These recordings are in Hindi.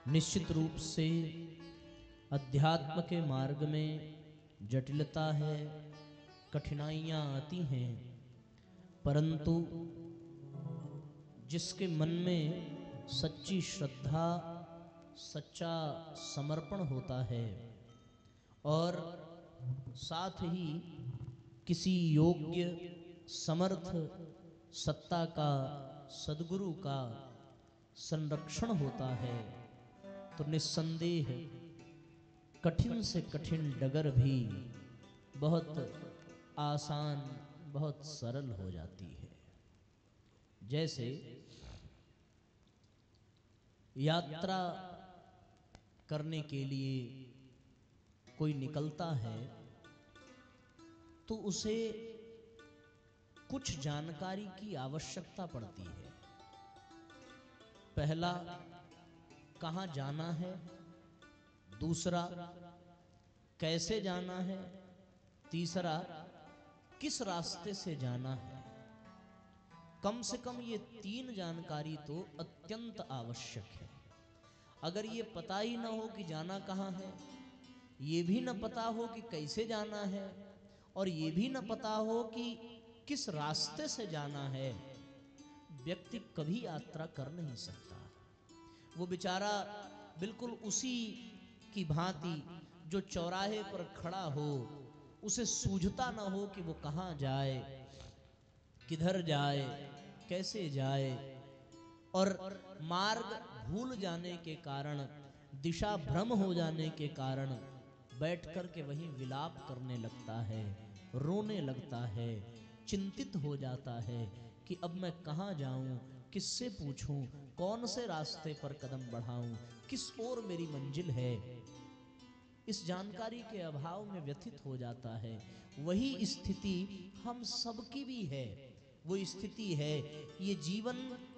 निश्चित रूप से अध्यात्म के मार्ग में जटिलता है, कठिनाइयाँ आती हैं, परंतु जिसके मन में सच्ची श्रद्धा, सच्चा समर्पण होता है और साथ ही किसी योग्य, समर्थ सत्ता का, सद्गुरु का संरक्षण होता है, तो निस्संदेह कठिन से कठिन डगर भी बहुत आसान, बहुत सरल हो जाती है। जैसे यात्रा करने के लिए कोई निकलता है तो उसे कुछ जानकारी की आवश्यकता पड़ती है। पहला, कहाँ जाना है, दूसरा कैसे जाना है, तीसरा किस रास्ते से जाना है। कम से कम ये तीन जानकारी तो अत्यंत आवश्यक है। अगर ये पता ही ना हो कि जाना कहाँ है, ये भी न पता हो कि कैसे जाना है, और ये भी न पता हो कि किस रास्ते से जाना है, व्यक्ति कभी यात्रा कर नहीं सकता। वो बेचारा बिल्कुल उसी की भांति जो चौराहे पर खड़ा हो, उसे सूझता ना हो कि वो कहाँ जाए, किधर जाए, कैसे जाए, और मार्ग भूल जाने के कारण, दिशा भ्रम हो जाने के कारण बैठ कर के वहीं विलाप करने लगता है, रोने लगता है, चिंतित हो जाता है कि अब मैं कहाँ जाऊं, किससे पूछूं, कौन से रास्ते पर कदम बढ़ाऊं, किस ओर मेरी मंजिल है। इस जानकारी के अभाव में व्यथित हो जाता है। वही स्थिति हम सबकी भी है। वो स्थिति है, ये जीवन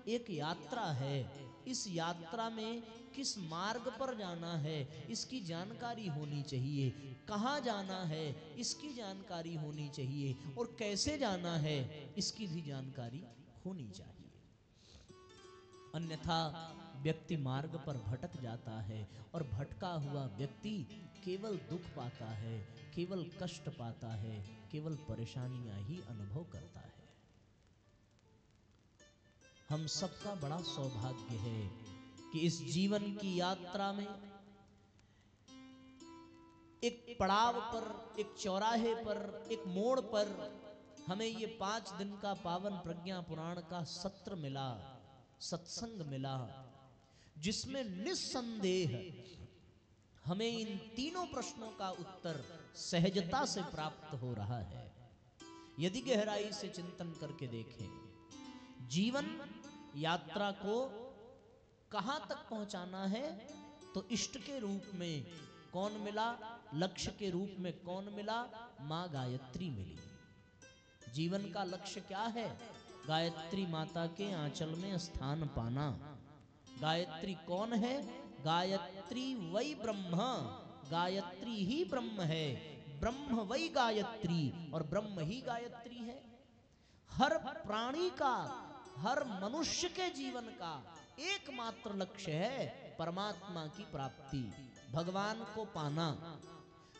एक यात्रा है। इस यात्रा में किस मार्ग पर जाना है इसकी जानकारी होनी चाहिए, कहाँ जाना है इसकी जानकारी होनी चाहिए, और कैसे जाना है इसकी भी जानकारी होनी चाहिए। अन्यथा व्यक्ति मार्ग पर भटक जाता है, और भटका हुआ व्यक्ति केवल दुख पाता है, केवल कष्ट पाता है, केवल परेशानियां ही अनुभव करता है। हम सबका बड़ा सौभाग्य है कि इस जीवन की यात्रा में एक पड़ाव पर, एक चौराहे पर, एक मोड़ पर हमें ये 5 दिन का पावन प्रज्ञा पुराण का सत्र मिला, सत्संग मिला, जिसमें निस्संदेह हमें इन तीनों प्रश्नों का उत्तर सहजता से प्राप्त हो रहा है। यदि गहराई से चिंतन करके देखें, जीवन यात्रा को कहां तक पहुंचाना है, तो इष्ट के रूप में कौन मिला, लक्ष्य के रूप में कौन मिला, मां गायत्री मिली। जीवन का लक्ष्य क्या है? गायत्री माता के आंचल में स्थान पाना। गायत्री कौन है? गायत्री वही ब्रह्म, गायत्री ही ब्रह्म है, ब्रह्म वही गायत्री, और ब्रह्म ही गायत्री है। हर प्राणी का, हर मनुष्य के जीवन का एकमात्र लक्ष्य है परमात्मा की प्राप्ति, भगवान को पाना।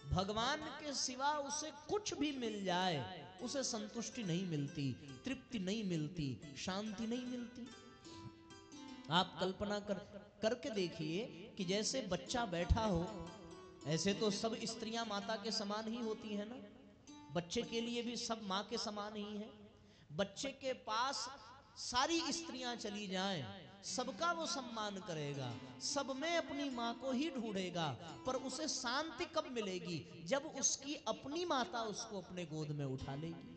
भगवान के सिवा उसे कुछ भी मिल जाए, उसे संतुष्टि नहीं मिलती, तृप्ति नहीं मिलती, शांति नहीं मिलती। आप कल्पना करके देखिए कि जैसे बच्चा बैठा हो, ऐसे तो सब स्त्रियां माता के समान ही होती है ना, बच्चे के लिए भी सब माँ के समान ही है। बच्चे के पास सारी स्त्रियां चली जाएं, सबका वो सम्मान करेगा, सब में अपनी माँ को ही ढूंढेगा, पर उसे शांति कब मिलेगी? जब उसकी अपनी माता उसको अपने गोद में उठा लेगी।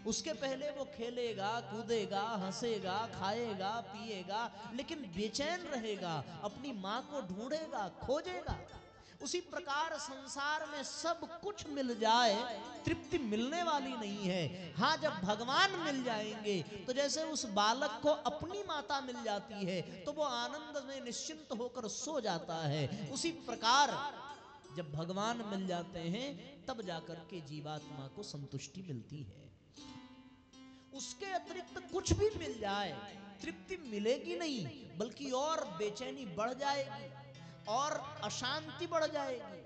उसके पहले वो खेलेगा, कूदेगा, हंसेगा, खाएगा, पिएगा, लेकिन बेचैन रहेगा, अपनी माँ को ढूंढेगा, खोजेगा। उसी प्रकार संसार में सब कुछ मिल जाए, तृप्ति मिलने वाली नहीं है। हाँ, जब भगवान मिल जाएंगे तो जैसे उस बालक को अपनी माता मिल जाती है तो वो आनंद में निश्चिंत होकर सो जाता है, उसी प्रकार जब भगवान मिल जाते हैं तब जाकर के जीवात्मा को संतुष्टि मिलती है। उसके अतिरिक्त कुछ भी मिल जाए तृप्ति मिलेगी नहीं, बल्कि और बेचैनी बढ़ जाएगी। और अशांति बढ़ जाएगी।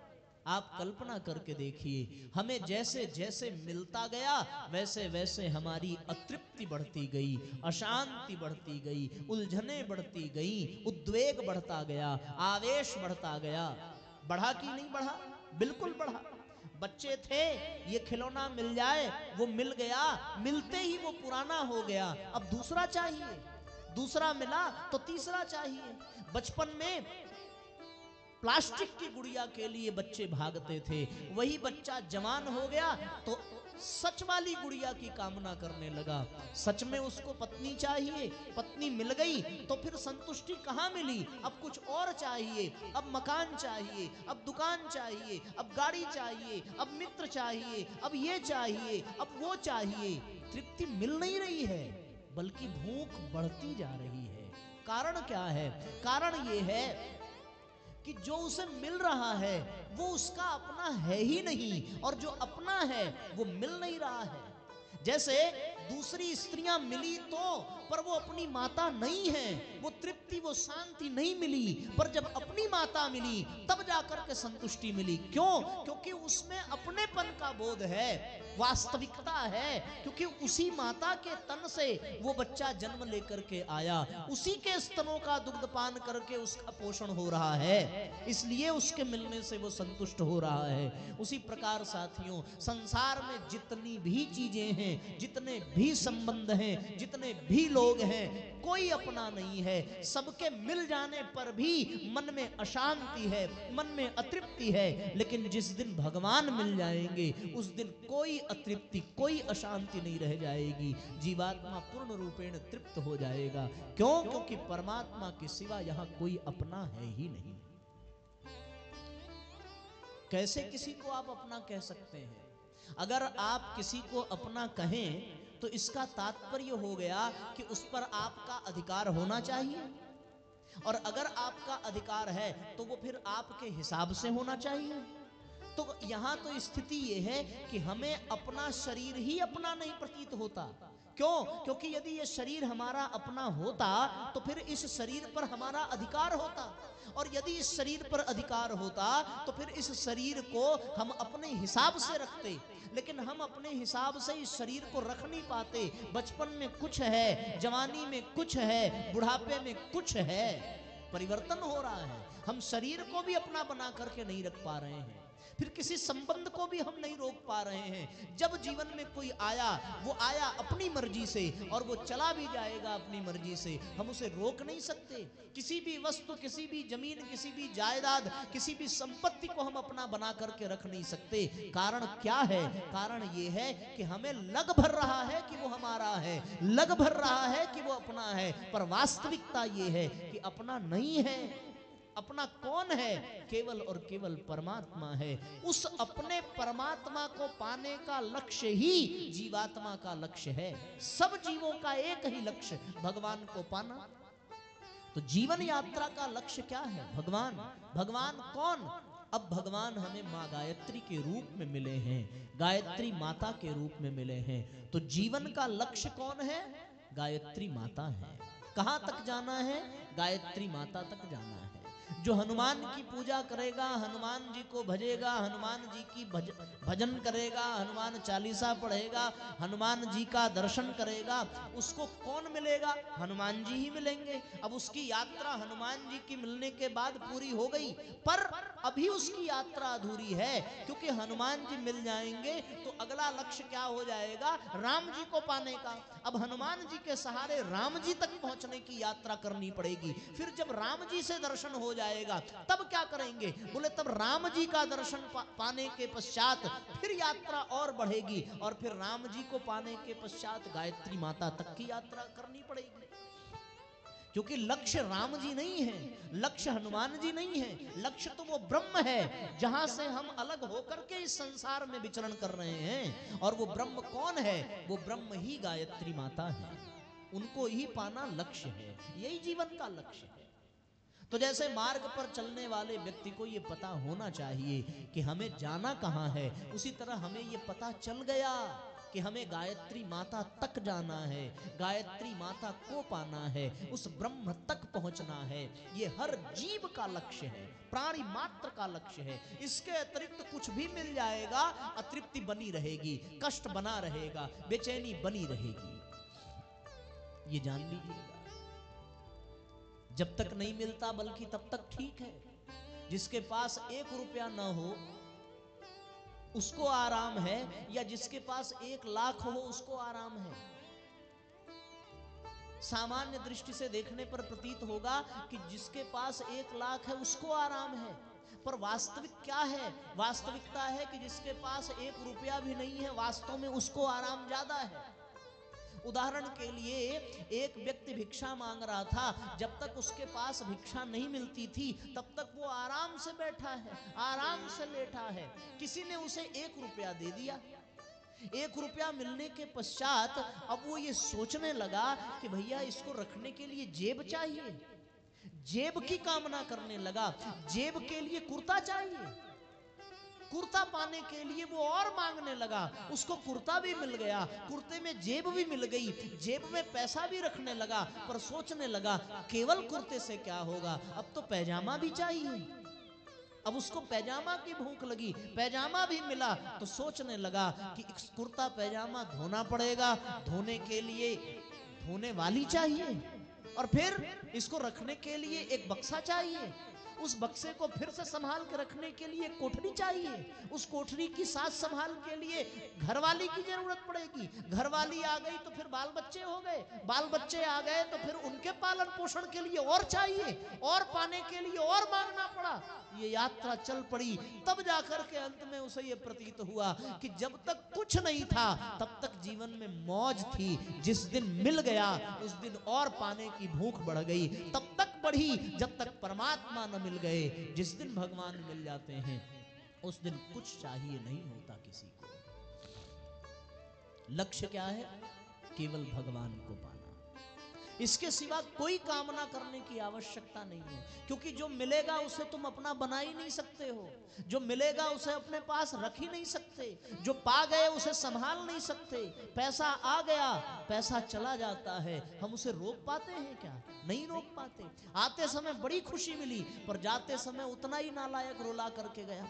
आप कल्पना करके देखिए, हमें जैसे जैसे मिलता गया वैसे वैसे हमारी अतृप्ति बढ़ती गई, अशांति बढ़ती गई, उलझने बढ़ती गई, उद्वेग बढ़ता गया, आवेश बढ़ता गया। बढ़ा कि नहीं बढ़ा? बिल्कुल बढ़ा। बच्चे थे, ये खिलौना मिल जाए, वो मिल गया, मिलते ही वो पुराना हो गया, अब दूसरा चाहिए, दूसरा मिला तो तीसरा चाहिए। बचपन में प्लास्टिक की गुड़िया के लिए बच्चे भागते थे, वही बच्चा जवान हो गया तो सच वाली गुड़िया की कामना करने लगा। सच में उसको पत्नी चाहिए, पत्नी मिल गई तो फिर संतुष्टि कहाँ मिली? अब कुछ और चाहिए, अब मकान चाहिए, अब दुकान चाहिए, अब गाड़ी चाहिए, अब मित्र चाहिए, अब ये चाहिए, अब वो चाहिए। तृप्ति मिल नहीं रही है, बल्कि भूख बढ़ती जा रही है। कारण क्या है? कारण ये है कि जो उसे मिल रहा है वो उसका अपना है ही नहीं, और जो अपना है वो मिल नहीं रहा है। जैसे दूसरी स्त्रियां मिली तो, पर वो अपनी माता नहीं है, वो तृप्ति, वो शांति नहीं मिली। पर जब अपनी माता मिली तब जाकर के संतुष्टि मिली। क्यों? क्योंकि उसमें अपनेपन का बोध है, वास्तविकता है, क्योंकि उसी माता के तन से वो बच्चा जन्म लेकर के आया, उसी के स्तनों का दुग्ध पान करके उसका पोषण हो रहा है, इसलिए उसके मिलने से वो संतुष्ट हो रहा है। उसी प्रकार साथियों, संसार में जितनी भी चीजें हैं, जितने भी संबंध हैं, जितने भी लोग हैं, कोई अपना नहीं है। सबके मिल जाने पर भी मन में अशांति है, मन में अतृप्ति है। लेकिन जिस दिन भगवान मिल जाएंगे उस दिन कोई अतृप्ति, कोई अशांति नहीं रह जाएगी। जीवात्मा पूर्ण रूपेण तृप्त हो जाएगा। क्यों? क्योंकि परमात्मा के सिवा यहां कोई अपना है ही नहीं। कैसे किसी को आप अपना कह सकते हैं? अगर आप किसी को अपना कहें तो इसका तात्पर्य हो गया कि उस पर आपका अधिकार होना चाहिए, और अगर आपका अधिकार है तो वो फिर आपके हिसाब से होना चाहिए। तो यहां तो स्थिति ये है कि हमें अपना शरीर ही अपना नहीं प्रतीत होता। क्यों? क्योंकि यदि ये शरीर हमारा अपना होता तो फिर इस शरीर पर हमारा अधिकार होता, और यदि इस शरीर पर अधिकार होता तो फिर इस शरीर को हम अपने हिसाब से रखते। लेकिन हम अपने हिसाब से इस शरीर को रख नहीं पाते। बचपन में कुछ है, जवानी में कुछ है, बुढ़ापे में कुछ है, परिवर्तन हो रहा है। हम शरीर को भी अपना बना करके नहीं रख पा रहे हैं, फिर किसी संबंध को भी हम नहीं रोक पा रहे हैं। जब जीवन में कोई आया, वो आया अपनी मर्जी से और वो चला भी जाएगा अपनी मर्जी से, हम उसे रोक नहीं सकते। किसी भी वस्तु, किसी भी जमीन, किसी भी जायदाद, किसी भी संपत्ति को हम अपना बना करके रख नहीं सकते। कारण क्या है? कारण ये है कि हमें लग भर रहा है कि वो हमारा है, लग भर रहा है कि वो अपना है, पर वास्तविकता ये है कि अपना नहीं है। अपना कौन है? केवल और केवल परमात्मा है। उस अपने परमात्मा को पाने का लक्ष्य ही जीवात्मा का लक्ष्य है। सब जीवों का एक ही लक्ष्य, भगवान को पाना। तो जीवन यात्रा का लक्ष्य क्या है? भगवान। भगवान कौन? अब भगवान हमें माँ गायत्री के रूप में मिले हैं, गायत्री माता के रूप में मिले हैं। तो जीवन का लक्ष्य कौन है? गायत्री माता है। कहां तक जाना है? गायत्री माता तक जाना है। जो हनुमान की पूजा करेगा, हनुमान जी को भजेगा, हनुमान जी की भजन करेगा, हनुमान चालीसा पढ़ेगा, हनुमान जी का दर्शन करेगा, उसको कौन मिलेगा? हनुमान जी ही मिलेंगे। अब उसकी यात्रा हनुमान जी की मिलने के बाद पूरी हो गई, पर अभी उसकी यात्रा अधूरी है, क्योंकि हनुमान जी मिल जाएंगे तो अगला लक्ष्य क्या हो जाएगा? राम जी को पाने का। अब हनुमान जी के सहारे राम जी तक पहुंचने की यात्रा करनी पड़ेगी। फिर जब राम जी से दर्शन हो जाएगा तब क्या करेंगे? बोले तब राम जी का दर्शन पाने के पश्चात फिर यात्रा और बढ़ेगी, और फिर राम जी को पाने के पश्चात गायत्री माता तक की यात्रा करनी पड़ेगी। क्योंकि लक्ष्य राम जी नहीं है, लक्ष्य हनुमान जी नहीं है, लक्ष्य तो वो ब्रह्म है जहां से हम अलग होकर के इस संसार में विचरण कर रहे हैं। और वो ब्रह्म कौन है? वो ब्रह्म ही गायत्री माता है। उनको ही पाना लक्ष्य है, यही जीवन का लक्ष्य है। तो जैसे मार्ग पर चलने वाले व्यक्ति को ये पता होना चाहिए कि हमें जाना कहां है, उसी तरह हमें ये पता चल गया कि हमें गायत्री माता तक जाना है, गायत्री माता को पाना है, उस ब्रह्म तक पहुंचना है। ये हर जीव का लक्ष्य है, प्राणी मात्र का लक्ष्य है। इसके अतिरिक्त कुछ भी मिल जाएगा, अतृप्ति बनी रहेगी, कष्ट बना रहेगा, बेचैनी बनी रहेगी। ये जान लीजिएगा, जब तक नहीं मिलता बल्कि तब तक ठीक है। जिसके पास 1 रुपया ना हो उसको आराम है, या जिसके पास 1 लाख हो उसको आराम है। सामान्य दृष्टि से देखने पर प्रतीत होगा कि जिसके पास 1 लाख है उसको आराम है, पर वास्तविक क्या है? वास्तविकता है कि जिसके पास 1 रुपया भी नहीं है, वास्तव में उसको आराम ज्यादा है। उदाहरण के लिए, एक व्यक्ति भिक्षा मांग रहा था, जब तक उसके पास भिक्षा नहीं मिलती थी तब तक वो आराम से बैठा है, आराम से लेटा है। किसी ने उसे 1 रुपया दे दिया। 1 रुपया मिलने के पश्चात अब वो ये सोचने लगा कि भैया इसको रखने के लिए जेब चाहिए, जेब की कामना करने लगा। जेब के लिए कुर्ता चाहिए, कुर्ता पाने के लिए वो और मांगने लगा। उसको कुर्ता भी मिल गया, कुर्ते में जेब भी मिल गई, जेब में पैसा भी रखने लगा, पर सोचने लगा केवल कुर्ते से क्या होगा, अब तो पैजामा भी चाहिए। अब उसको पैजामा की भूख लगी, पैजामा भी मिला तो सोचने लगा कि कुर्ता पैजामा धोना पड़ेगा, धोने के लिए धोने वाली चाहिए, और फिर इसको रखने के लिए एक बक्सा चाहिए, उस बक्से को फिर से संभाल के रखने के लिए कोठरी चाहिए, उस कोठरी की साथ संभाल के लिए घरवाली की जरूरत पड़ेगी, घरवाली आ गई तो फिर बाल बच्चे हो गए, बाल बच्चे आ गए तो फिर उनके पालन पोषण के लिए और चाहिए, और पाने के लिए और मांगना पड़ा। ये यात्रा चल पड़ी, तब जाकर के अंत में उसे ये प्रतीत हुआ कि जब तक कुछ नहीं था तब तक जीवन में मौज थी, जिस दिन मिल गया उस दिन और पाने की भूख बढ़ गई, तब तक बढ़ी जब तक परमात्मा न मिल गए। जिस दिन भगवान मिल जाते हैं उस दिन कुछ चाहिए नहीं होता किसी को। लक्ष्य क्या है? केवल भगवान को पाना, इसके सिवा कोई कामना करने की आवश्यकता नहीं है, क्योंकि जो मिलेगा उसे तुम अपना बना ही नहीं सकते हो, जो मिलेगा उसे अपने पास रख ही नहीं सकते, जो पा गए उसे संभाल नहीं सकते। पैसा आ गया, पैसा चला जाता है, हम उसे रोक पाते हैं क्या? नहीं रोक पाते। आते समय बड़ी खुशी मिली, पर जाते समय उतना ही नालायक रुला करके गया।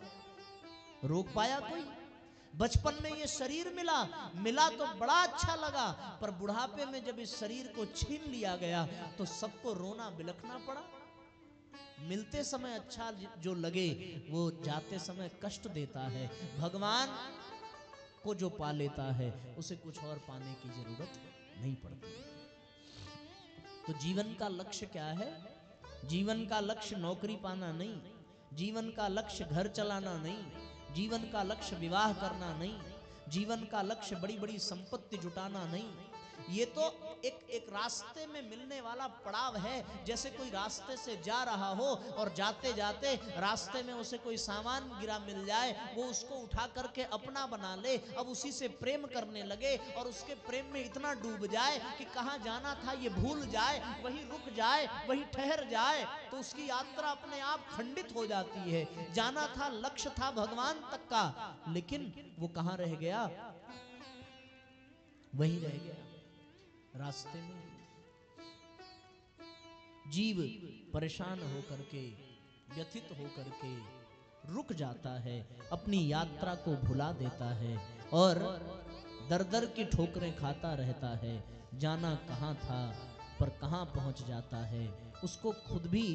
रोक पाया कोई? बचपन में ये शरीर मिला तो बड़ा अच्छा लगा, पर बुढ़ापे में जब इस शरीर को छीन लिया गया तो सबको रोना बिलखना पड़ा। मिलते समय अच्छा जो लगे वो जाते समय कष्ट देता है। भगवान को जो पा लेता है उसे कुछ और पाने की जरूरत नहीं पड़ती। तो जीवन का लक्ष्य क्या है? जीवन का लक्ष्य नौकरी पाना नहीं, जीवन का लक्ष्य घर चलाना नहीं, जीवन का लक्ष्य विवाह करना नहीं, जीवन का लक्ष्य बड़ी बड़ी संपत्ति जुटाना नहीं। ये तो एक रास्ते में मिलने वाला पड़ाव है। जैसे कोई रास्ते से जा रहा हो और जाते जाते रास्ते में उसे कोई सामान गिरा मिल जाए, वो उसको उठा करके अपना बना ले, अब उसी से प्रेम करने लगे और उसके प्रेम में इतना डूब जाए कि कहाँ जाना था ये भूल जाए, वही रुक जाए, वही ठहर जाए, तो उसकी यात्रा अपने आप खंडित हो जाती है। जाना था, लक्ष्य था भगवान तक का, लेकिन वो कहाँ रह गया? वही रह गया रास्ते में। जीव परेशान होकर के, व्यथित होकर के रुक जाता है, अपनी यात्रा को भुला देता है और दर दर की ठोकरें खाता रहता है। जाना कहाँ था पर कहाँ पहुंच जाता है, उसको खुद भी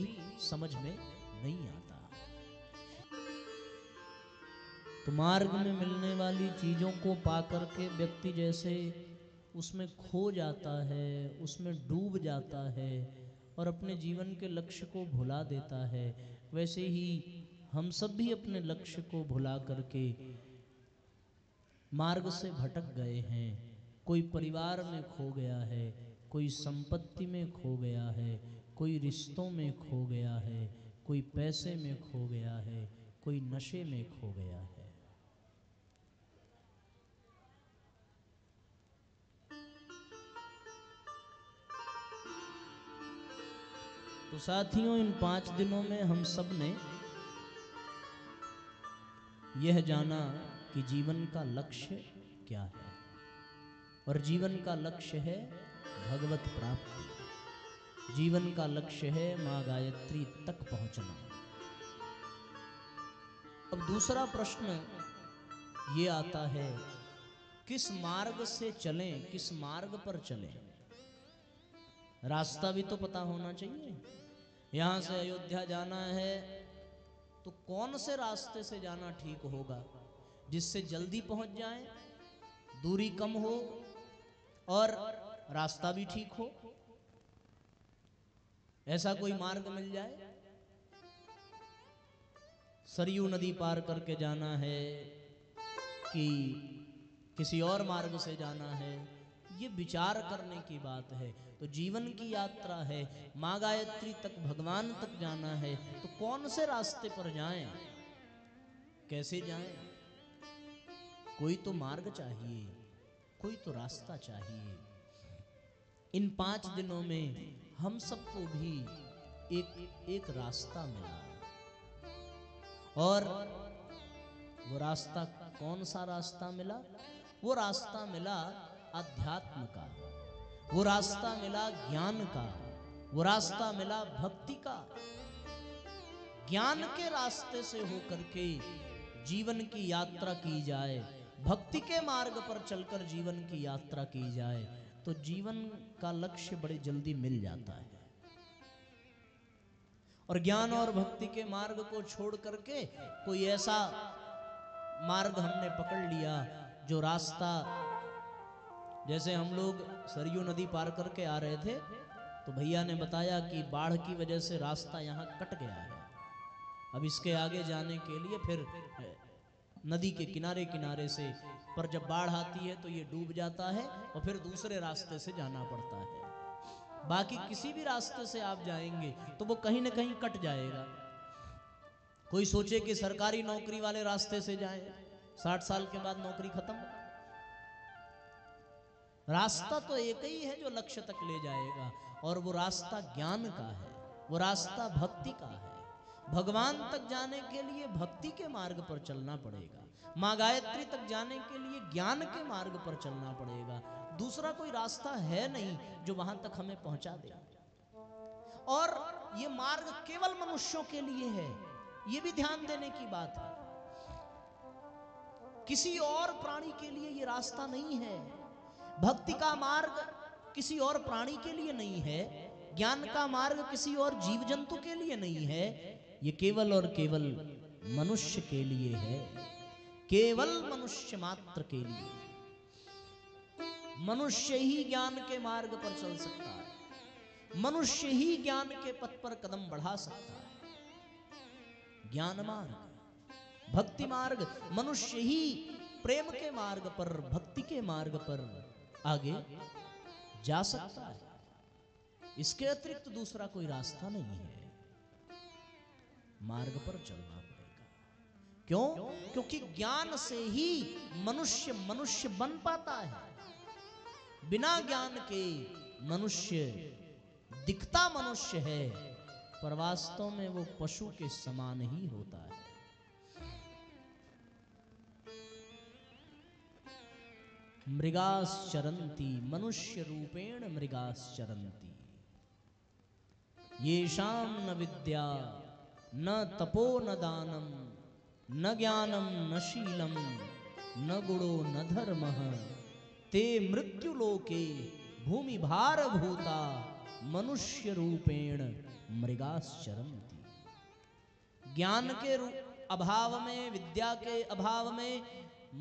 समझ में नहीं आता। तो मार्ग में मिलने वाली चीजों को पाकर के व्यक्ति जैसे उसमें खो जाता है, उसमें डूब जाता है और अपने जीवन के लक्ष्य को भुला देता है, वैसे ही हम सब भी अपने लक्ष्य को भुला करके मार्ग से भटक गए हैं। कोई परिवार में खो गया है, कोई संपत्ति में खो गया है, कोई रिश्तों में खो गया है, कोई पैसे में खो गया है, कोई नशे में खो गया है। तो साथियों, इन 5 दिनों में हम सब ने यह जाना कि जीवन का लक्ष्य क्या है। और जीवन का लक्ष्य है भगवत प्राप्ति, जीवन का लक्ष्य है मां गायत्री तक पहुंचना। अब दूसरा प्रश्न ये आता है, किस मार्ग से चलें, किस मार्ग पर चलें? रास्ता भी तो पता होना चाहिए। यहां से अयोध्या जाना है तो कौन से रास्ते से जाना ठीक होगा जिससे जल्दी पहुंच जाएं, दूरी कम हो और रास्ता भी ठीक हो? ऐसा कोई मार्ग मिल जाए। सरयू नदी पार करके जाना है कि किसी और मार्ग से जाना है, ये विचार करने की बात है। तो जीवन की यात्रा है, मां गायत्री तक, भगवान तक जाना है, तो कौन से रास्ते पर जाएं, कैसे जाएं? कोई तो मार्ग चाहिए, कोई तो रास्ता चाहिए। इन 5 दिनों में हम सबको भी एक रास्ता मिला, और वो रास्ता कौन सा रास्ता मिला? वो रास्ता मिला अध्यात्म का, वो रास्ता मिला ज्ञान का, वो रास्ता मिला भक्ति का। ज्ञान के रास्ते से होकर के जीवन की यात्रा की जाए, भक्ति के मार्ग पर चलकर जीवन की यात्रा की जाए, तो जीवन का लक्ष्य बड़ी जल्दी मिल जाता है। और ज्ञान और भक्ति के मार्ग को छोड़ करके कोई ऐसा मार्ग हमने पकड़ लिया जो रास्ता, जैसे हम लोग सरयू नदी पार करके आ रहे थे तो भैया ने बताया कि बाढ़ की वजह से रास्ता यहाँ कट गया है। अब इसके आगे जाने के लिए फिर नदी के किनारे किनारे से, पर जब बाढ़ आती है तो ये डूब जाता है और फिर दूसरे रास्ते से जाना पड़ता है। बाकी किसी भी रास्ते से आप जाएंगे तो वो कहीं ना कहीं कट जाएगा। कोई सोचे कि सरकारी नौकरी वाले रास्ते से जाए, 60 साल के बाद नौकरी खत्म। रास्ता तो एक ही है जो लक्ष्य तक ले जाएगा, और वो रास्ता ज्ञान का है, वो रास्ता भक्ति का है। भगवान तक जाने के लिए भक्ति के मार्ग पर चलना पड़ेगा, मां गायत्री तक जाने के लिए ज्ञान के मार्ग पर चलना पड़ेगा। दूसरा कोई रास्ता है नहीं जो वहां तक हमें पहुंचा दे। और ये मार्ग केवल मनुष्यों के लिए है, ये भी ध्यान देने की बात है। किसी और प्राणी के लिए ये रास्ता नहीं है। भक्ति का मार्ग किसी और प्राणी के लिए नहीं है, ज्ञान का मार्ग किसी और जीव जंतु के लिए नहीं है, ये केवल और केवल मनुष्य के लिए है, केवल मनुष्य मात्र के लिए। मनुष्य ही ज्ञान के मार्ग पर चल सकता है, मनुष्य ही ज्ञान के पथ पर कदम बढ़ा सकता है। ज्ञान मार्ग, भक्ति मार्ग, मनुष्य ही प्रेम के मार्ग पर, भक्ति के मार्ग पर आगे जा सकता है। इसके अतिरिक्त दूसरा कोई रास्ता नहीं है। मार्ग पर चलना पड़ेगा। क्यों? क्योंकि ज्ञान से ही मनुष्य मनुष्य बन पाता है। बिना ज्ञान के मनुष्य दिखता मनुष्य है, पर वास्तव में वो पशु के समान ही होता है। मृगाश्चरन्ति मनुष्य रूपेण मृगाश्चरन्ति, येषां न विद्या न तपो न दानम न ज्ञानम न शीलम न गुणो न धर्मः ते मृत्युलोके भूमि भार भूता मनुष्य रूपेण मृगाश्चरन्ति। ज्ञान के अभाव में, विद्या के अभाव में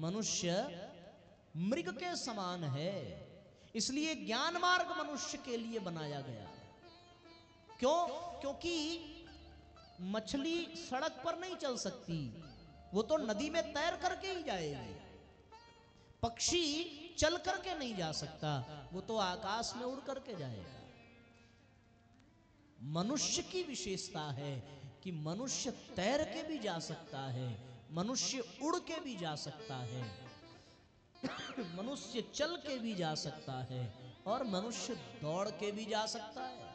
मनुष्य मृग के समान है। इसलिए ज्ञान मार्ग मनुष्य के लिए बनाया गया है। क्यों? क्योंकि मछली सड़क पर नहीं चल सकती, वो तो नदी में तैर करके ही जाएगी। पक्षी चल करके नहीं जा सकता, वो तो आकाश में उड़ करके जाएगा। मनुष्य की विशेषता है कि मनुष्य तैर के भी जा सकता है, मनुष्य उड़ के भी जा सकता है, मनुष्य चल के भी जा सकता है, और मनुष्य दौड़ के भी जा सकता है।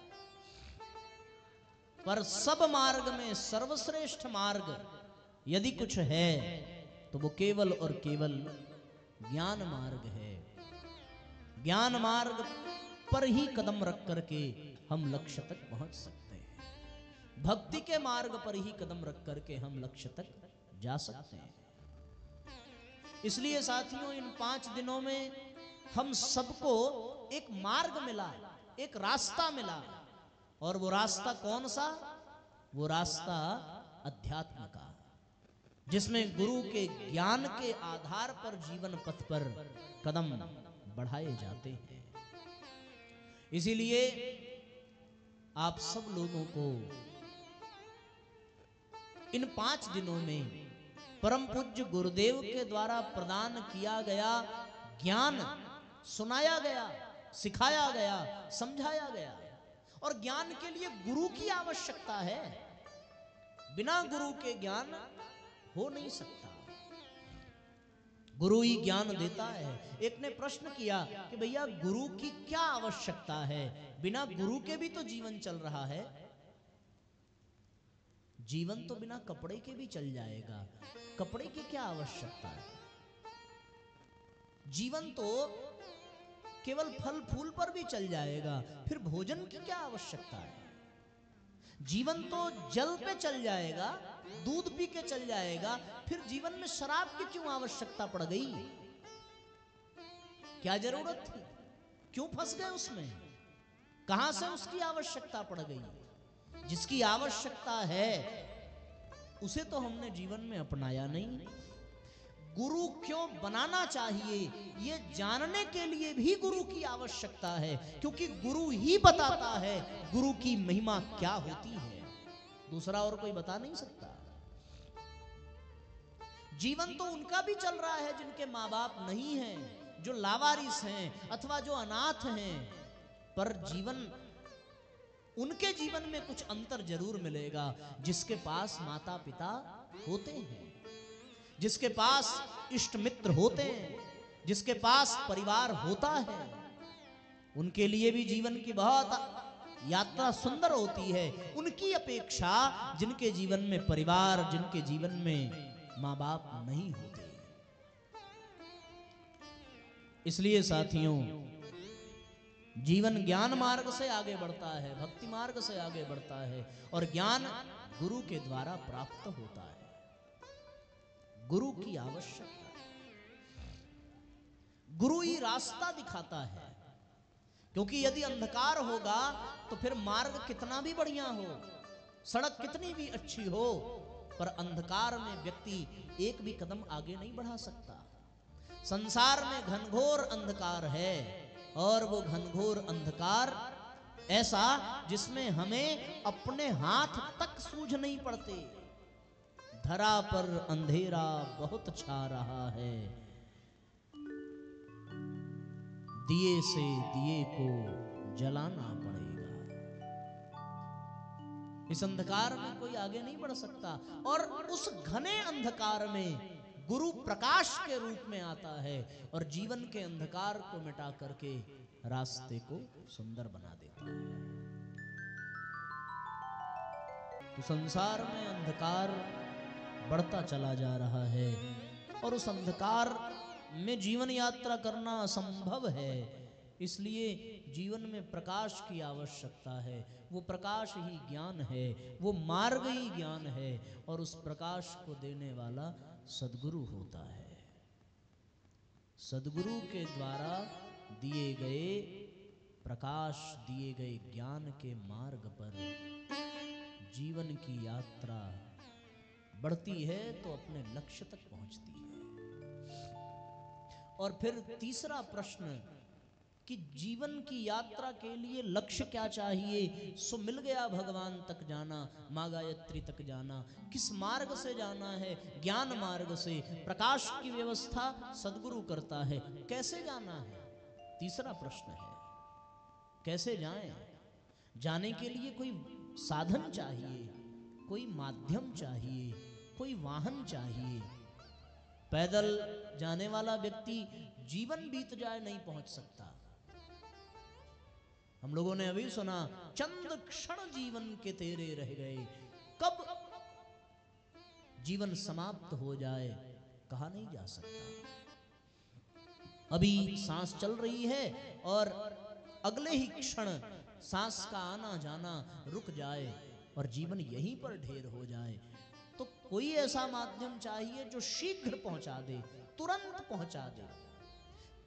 पर सब मार्ग में सर्वश्रेष्ठ मार्ग यदि कुछ है तो वो केवल और केवल ज्ञान मार्ग है। ज्ञान मार्ग पर ही कदम रख करके हम लक्ष्य तक पहुंच सकते हैं। भक्ति के मार्ग पर ही कदम रख करके हम लक्ष्य तक जा सकते हैं। इसलिए साथियों, इन 5 दिनों में हम सबको एक मार्ग मिला, एक रास्ता मिला। और वो रास्ता कौन सा? वो रास्ता अध्यात्म का, जिसमें गुरु के ज्ञान के आधार पर जीवन पथ पर कदम बढ़ाए जाते हैं। इसीलिए आप सब लोगों को इन 5 दिनों में परम पूज्य गुरुदेव के द्वारा प्रदान किया गया ज्ञान सुनाया गया, सिखाया गया, समझाया गया। और ज्ञान के लिए गुरु की आवश्यकता है। बिना गुरु के ज्ञान हो नहीं सकता। गुरु ही ज्ञान देता है। एक ने प्रश्न किया कि भैया गुरु की क्या आवश्यकता है? बिना गुरु के भी तो जीवन चल रहा है। जीवन तो बिना कपड़े के भी चल जाएगा, कपड़े की क्या आवश्यकता है? जीवन तो केवल फल फूल पर भी चल जाएगा, फिर भोजन की क्या आवश्यकता है? जीवन तो जल पे चल जाएगा, दूध पी के चल जाएगा, फिर जीवन में शराब की क्यों आवश्यकता पड़ गई? क्या जरूरत थी? क्यों फंस गए उसमें? कहां से उसकी आवश्यकता पड़ गई? जिसकी आवश्यकता है उसे तो हमने जीवन में अपनाया नहीं। गुरु क्यों बनाना चाहिए, ये जानने के लिए भी गुरु की आवश्यकता है, क्योंकि गुरु ही बताता है गुरु की महिमा क्या होती है। दूसरा और कोई बता नहीं सकता। जीवन तो उनका भी चल रहा है जिनके माँ बाप नहीं हैं, जो लावारिस हैं अथवा जो अनाथ हैं, पर जीवन उनके जीवन में कुछ अंतर जरूर मिलेगा। जिसके पास माता पिता होते हैं, जिसके पास इष्ट मित्र होते हैं, जिसके पास परिवार होता है, उनके लिए भी जीवन की बहुत यात्रा सुंदर होती है। उनकी अपेक्षा जिनके जीवन में परिवार, जिनके जीवन में माँ बाप नहीं होते। इसलिए साथियों, जीवन ज्ञान मार्ग से आगे बढ़ता है, भक्ति मार्ग से आगे बढ़ता है, और ज्ञान गुरु के द्वारा प्राप्त होता है। गुरु की आवश्यकता है। गुरु ही रास्ता दिखाता है, क्योंकि यदि अंधकार होगा तो फिर मार्ग कितना भी बढ़िया हो, सड़क कितनी भी अच्छी हो, पर अंधकार में व्यक्ति एक भी कदम आगे नहीं बढ़ा सकता। संसार में घनघोर अंधकार है, और वो घनघोर अंधकार ऐसा जिसमें हमें अपने हाथ तक सूझ नहीं पड़ते। धरा पर अंधेरा बहुत छा रहा है, दिए से दिए को जलाना पड़ेगा। इस अंधकार में कोई आगे नहीं बढ़ सकता, और उस घने अंधकार में गुरु प्रकाश के रूप में आता है और जीवन के अंधकार को मिटा करके रास्ते को सुंदर बना देता है। तो संसार में अंधकार बढ़ता चला जा रहा है, और उस अंधकार में जीवन यात्रा करना असंभव है। इसलिए जीवन में प्रकाश की आवश्यकता है। वो प्रकाश ही ज्ञान है, वो मार्ग ही ज्ञान है, और उस प्रकाश को देने वाला सद्गुरु होता है। सद्गुरु के द्वारा दिए गए प्रकाश, दिए गए ज्ञान के मार्ग पर जीवन की यात्रा बढ़ती है तो अपने लक्ष्य तक पहुंचती है। और फिर तीसरा प्रश्न कि जीवन की यात्रा के लिए लक्ष्य क्या चाहिए? सो मिल गया भगवान तक जाना, माँ गायत्री तक जाना। किस मार्ग से जाना है? ज्ञान मार्ग से। प्रकाश की व्यवस्था सद्गुरु करता है, कैसे जाना है? तीसरा प्रश्न है, कैसे जाएं? जाने के लिए कोई साधन चाहिए, कोई माध्यम चाहिए, कोई वाहन चाहिए। पैदल जाने वाला व्यक्ति जीवन बीत जाए नहीं पहुंच सकता। हम लोगों ने अभी सुना, चंद क्षण जीवन के तेरे रह गए, कब जीवन समाप्त हो जाए कहा नहीं जा सकता। अभी सांस चल रही है और अगले ही क्षण सांस का आना जाना रुक जाए और जीवन यहीं पर ढेर हो जाए, तो कोई ऐसा माध्यम चाहिए जो शीघ्र पहुंचा दे, तुरंत पहुंचा दे,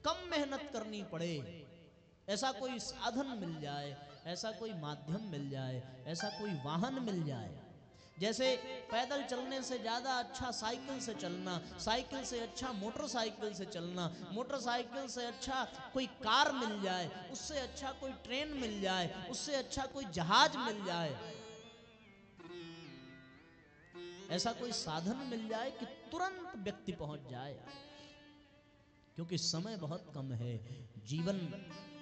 कम मेहनत करनी पड़े, ऐसा कोई साधन मिल जाए, ऐसा कोई माध्यम मिल जाए, ऐसा कोई वाहन मिल जाए। जैसे पैदल चलने से ज्यादा अच्छा साइकिल से चलना, साइकिल से अच्छा मोटरसाइकिल से चलना, मोटरसाइकिल से अच्छा कोई कार मिल जाए, उससे अच्छा कोई ट्रेन मिल जाए, उससे अच्छा कोई जहाज मिल जाए, ऐसा कोई साधन मिल जाए कि तुरंत व्यक्ति पहुंच जाए। क्योंकि समय बहुत कम है, जीवन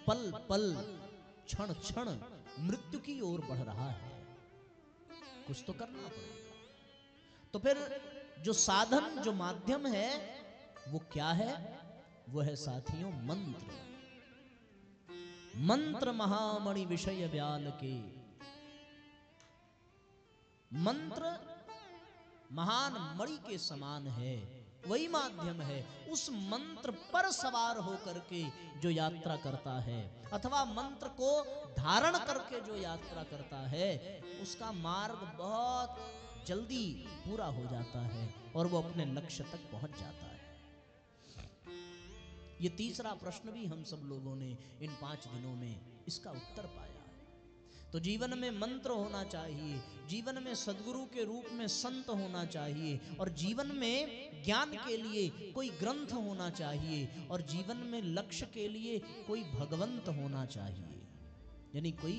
पल पल क्षण क्षण मृत्यु की ओर बढ़ रहा है, कुछ तो करना पड़ेगा। तो फिर जो साधन, जो माध्यम है वो क्या है? वो है साथियों मंत्र। मंत्र महामणि विषय व्याल के। मंत्र महान मणि के समान है, वही माध्यम है। उस मंत्र पर सवार होकर के जो यात्रा करता है, अथवा मंत्र को धारण करके जो यात्रा करता है, उसका मार्ग बहुत जल्दी पूरा हो जाता है और वो अपने लक्ष्य तक पहुंच जाता है। ये तीसरा प्रश्न भी हम सब लोगों ने इन 5 दिनों में इसका उत्तर पाया। तो जीवन में मंत्र होना चाहिए, जीवन में सद्गुरु के रूप में संत होना चाहिए, और जीवन में ज्ञान के लिए कोई ग्रंथ होना चाहिए, और जीवन में लक्ष्य के लिए कोई भगवंत होना चाहिए, यानी कोई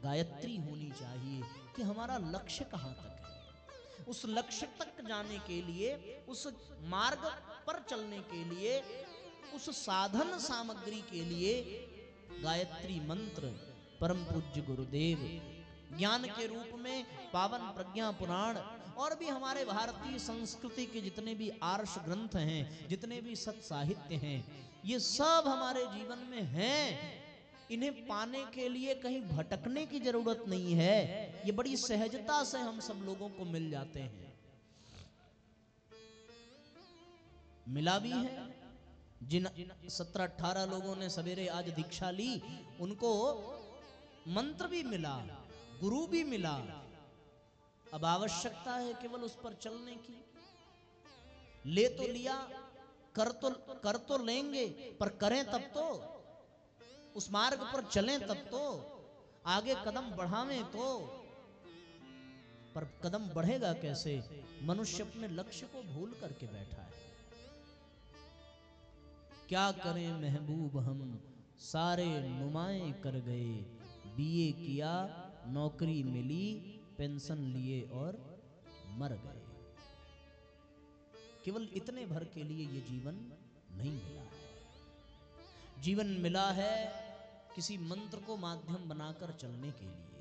गायत्री होनी चाहिए कि हमारा लक्ष्य कहाँ तक है। उस लक्ष्य तक जाने के लिए, उस मार्ग पर चलने के लिए, उस साधन सामग्री के लिए गायत्री मंत्र, परम पूज्य गुरुदेव, ज्ञान के रूप में पावन प्रज्ञा पुराण, और भी हमारे भारतीय संस्कृति के जितने भी आर्ष ग्रंथ हैं, जितने भी सत साहित्य हैं, ये सब हमारे जीवन में हैं। इन्हें पाने के लिए कहीं भटकने की जरूरत नहीं है, ये बड़ी सहजता से हम सब लोगों को मिल जाते हैं। मिला भी है। जिन 17-18 लोगों ने सवेरे आज दीक्षा ली, उनको मंत्र भी मिला, गुरु भी मिला। अब आवश्यकता है केवल उस पर चलने की। ले तो लिया, कर तो लेंगे, पर करें तब तो, उस मार्ग पर चलें तब तो, आगे कदम बढ़ावें तो। पर कदम बढ़ेगा कैसे? मनुष्य अपने लक्ष्य को भूल करके बैठा है। क्या करें महबूब हम, सारे नुमाएं कर गए, बीए किया, नौकरी मिली, पेंशन लिए और मर गए। केवल इतने भर के लिए ये जीवन नहीं मिला है। जीवन मिला है किसी मंत्र को माध्यम बनाकर चलने के लिए।